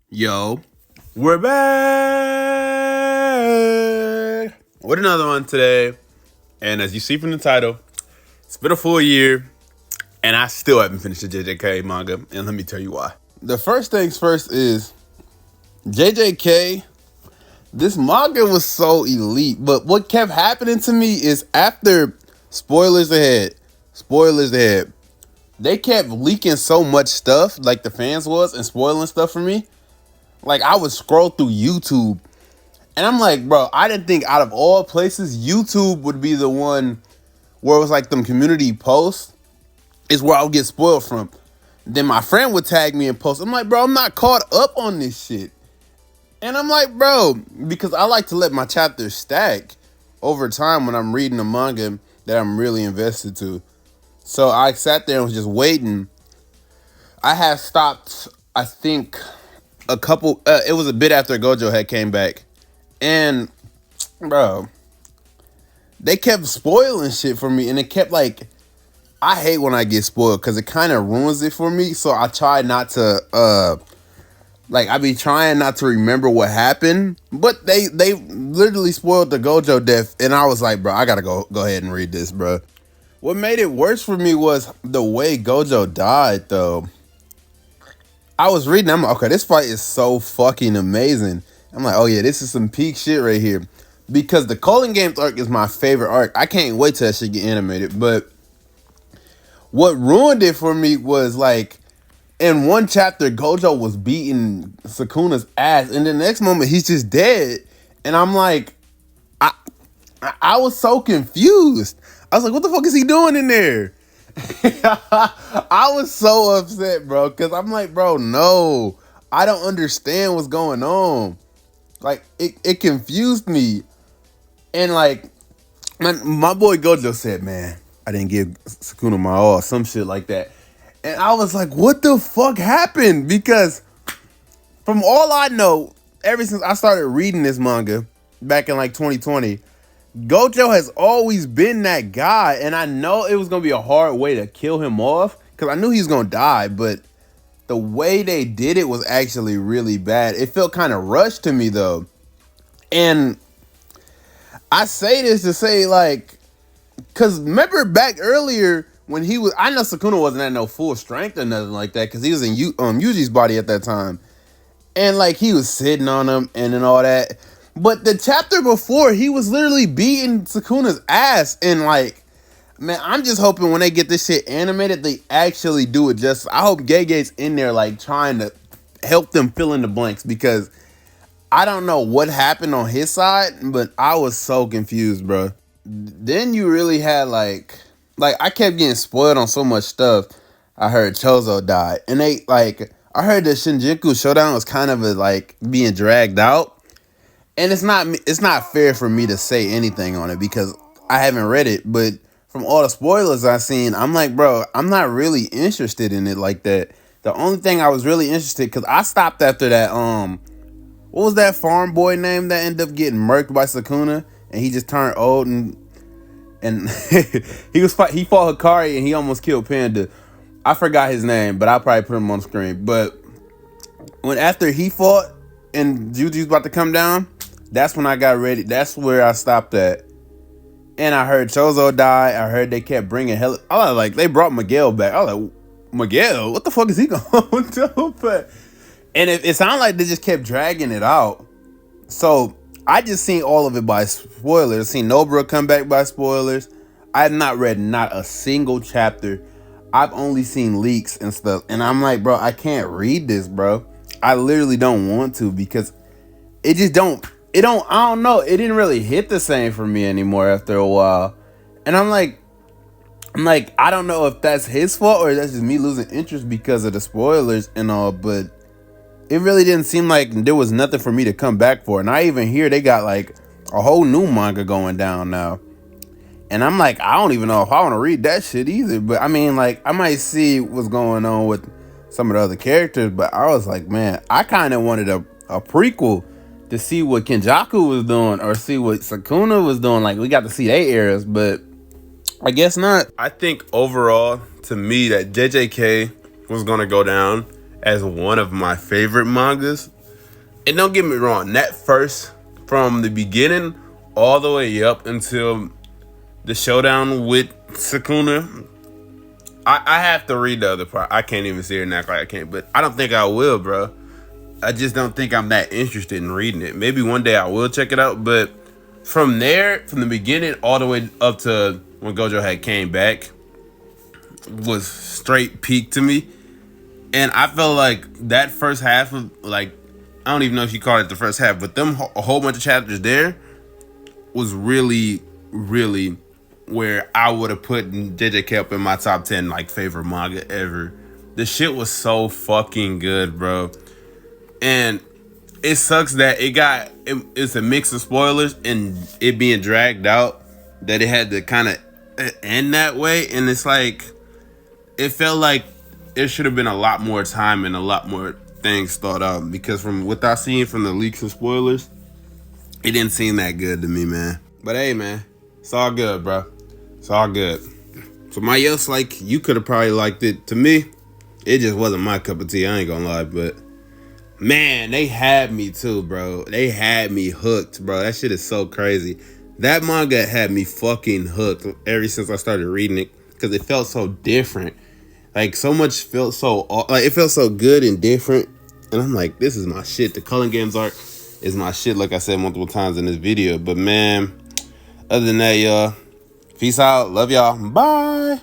Yo, we're back with another one today. And as you see from the title, it's been a full year, and I still haven't finished the JJK manga. And let me tell you why. The first things first is JJK. This manga was so elite, but what kept happening to me is after spoilers ahead, they kept leaking so much stuff, like the fans was, and spoiling stuff for me. Like, I would scroll through YouTube, and I'm like, bro, I didn't think out of all places, YouTube would be the one where it was like them community posts is where I would get spoiled from. Then my friend would tag me and post. I'm like, bro, I'm not caught up on this shit. And I'm like, bro, because I like to let my chapters stack over time when I'm reading a manga that I'm really invested to. So I sat there and was just waiting. I had stopped, I think, it was a bit after Gojo had came back. And, bro, they kept spoiling shit for me. And it kept, like, I hate when I get spoiled because it kind of ruins it for me. So I try not to, I be trying not to remember what happened. But they literally spoiled the Gojo death. And I was like, bro, I gotta go ahead and read this, bro. What made it worse for me was the way Gojo died, though. I was reading, I'm like, okay, this fight is so fucking amazing. I'm like, oh yeah, this is some peak shit right here. Because the Calling Games arc is my favorite arc. I can't wait till that shit get animated. But what ruined it for me was, like, in one chapter, Gojo was beating Sukuna's ass. And the next moment, he's just dead. And I'm like, I was so confused. I was like, what the fuck is he doing in there? I was so upset, bro, because I'm like, bro, no, I don't understand what's going on. Like, it confused me. And, like, my boy Gojo said, man, I didn't give Sukuna my all, some shit like that. And I was like, what the fuck happened? Because from all I know, ever since I started reading this manga back in, like, 2020, Gojo has always been that guy, and I know it was going to be a hard way to kill him off, because I knew he was going to die, but the way they did it was actually really bad. It felt kind of rushed to me, though. And I say this to say, like, because remember back earlier when he was, I know Sukuna wasn't at no full strength or nothing like that, because he was in Yuji's body at that time. And, like, he was sitting on him and all that. But the chapter before, he was literally beating Sukuna's ass. And, like, man, I'm just hoping when they get this shit animated, they actually do it justice. I hope Gege's in there, like, trying to help them fill in the blanks. Because I don't know what happened on his side, but I was so confused, bro. Then you really had, like I kept getting spoiled on so much stuff. I heard Chozo died. And I heard that Shinjuku Showdown was kind of being dragged out. And it's not fair for me to say anything on it because I haven't read it. But from all the spoilers I've seen, I'm like, bro, I'm not really interested in it like that. The only thing I was really interested, because I stopped after that, what was that farm boy name that ended up getting murked by Sukuna? And he just turned old and he fought Hikari and he almost killed Panda. I forgot his name, but I'll probably put him on the screen. But after he fought and Juju's about to come down, that's when I got ready. That's where I stopped at. And I heard Chozo die. I heard they kept bringing hell. I was like, they brought Miguel back. I was like, Miguel? What the fuck is he going to do? And it sounded like they just kept dragging it out. So I just seen all of it by spoilers. Seen Nobra come back by spoilers. I have not read not a single chapter. I've only seen leaks and stuff. And I'm like, bro, I can't read this, bro. I literally don't want to because I don't know. It didn't really hit the same for me anymore after a while. And I'm like, I don't know if that's his fault or that's just me losing interest because of the spoilers and all, but it really didn't seem like there was nothing for me to come back for. And I even hear they got like a whole new manga going down now. And I'm like, I don't even know if I want to read that shit either. But I mean, like, I might see what's going on with some of the other characters. But I was like, man, I kind of wanted a prequel to see what Kenjaku was doing or see what Sukuna was doing. Like, we got to see their eras, but I guess not. I think overall, to me, that JJK was going to go down as one of my favorite mangas And don't get me wrong, that first, from the beginning all the way up until the showdown with Sukuna, I have to read the other part. I can't even see it and act like I can't, but I don't think I will, bro. I just don't think I'm that interested in reading it. Maybe one day I will check it out, but from there, from the beginning all the way up to when Gojo had came back, was straight peak to me. And I felt like that first half of, like, I don't even know if you call it the first half, but them a whole bunch of chapters there was really, really where I would have put JJK up in my top 10 like favorite manga ever. The shit was so fucking good, bro. And it sucks that it's a mix of spoilers and it being dragged out, that it had to kind of end that way. And it's like, it felt like there should have been a lot more time and a lot more things thought out, because from what I seen from the leaks and spoilers, it didn't seem that good to me, man. But hey, man, it's all good, bro. It's all good. Somebody else, like, you could have probably liked it. To me, it just wasn't my cup of tea, I ain't gonna lie. But man, they had me too, bro. They had me hooked, bro. That shit is so crazy. That manga had me fucking hooked ever since I started reading it, because it felt so different. Like, so much felt so, like, it felt so good and different. And I'm like, this is my shit. The Culling Games arc is my shit, like I said multiple times in this video. But man, other than that, y'all, peace out. Love y'all. Bye.